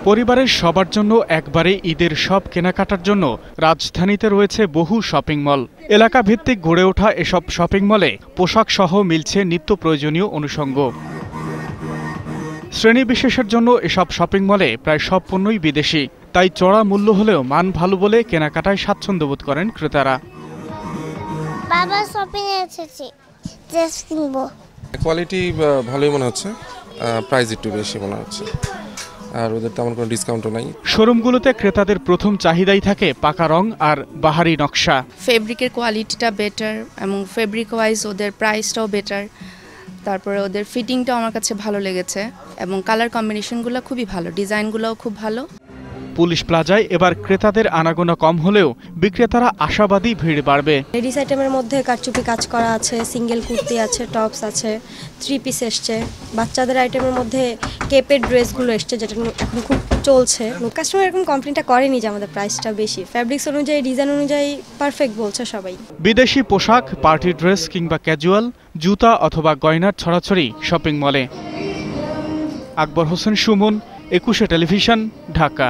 পরিবারের সবার জন্য একবারে ঈদের সব কেনাকাটার জন্য রাজধানীতে রয়েছে বহু শপিং মল। এলাকা ভিত্তিক গড়ে ওঠা এসব শপিং মলে পোশাক সহ মিলছে নিত্য প্রয়োজনীয় অনুষঙ্গ। শ্রেণীবিশেষের জন্য এসব শপিং মলে প্রায় সব পণ্যই বিদেশি, তাই চড়া মূল্য হলেও মান ভালো বলে কেনাকাটায় স্বাচ্ছন্দ্য বোধ করেন ক্রেতারা। বাবা শপিং এ এসেছি, ড্রেস কিনবো। কোয়ালিটি ভালোই মনে হচ্ছে, প্রাইস একটু বেশি মনে হচ্ছে, আর ওদের তেমন কোনো ডিসকাউন্টও নাই। শোরুমগুলোতে ক্রেতাদের প্রথম চাহিদাই থাকে পাকা রং আর বাহারি নকশা। ফেব্রিকের কোয়ালিটিটা বেটার এবং ফেব্রিক ওয়াইজ ওদের প্রাইসটাও বেটার, তারপরে ওদের ফিটিংটাও আমার কাছে ভালো লেগেছে এবং কালার কম্বিনেশনগুলো খুবই ভালো, ডিজাইনগুলোও খুব ভালো। পুলিশ প্লাজায় এবার ক্রেতাদের আনাগোনা কম হলেও বিক্রেতারা আশাবাদী ভিড় বাড়বে। লেডিস আইটেমের মধ্যে কারচুপি কাজ করা আছে, সিঙ্গেল কুর্তি আছে, টপস আছে, 3 পিস এসছে। বাচ্চাদের আইটেমের মধ্যে কেপের ড্রেসগুলো এসছে, যেটা এখন খুব চলছে। কাস্টমার এরকম কমপ্লেনটা করেনি যে আমাদের প্রাইসটা বেশি, ফ্যাব্রিক্স অনুযায়ী ডিজাইন অনুযায়ী পারফেক্ট বলছে সবাই। বিদেশি পোশাক, পার্টি ড্রেস কিংবা ক্যাজুয়াল, জুতা অথবা গয়নার ছড়াছড়ি শপিং মলে। আকবর হোসেন সুমন, 21 টেলিভিশন, ঢাকা।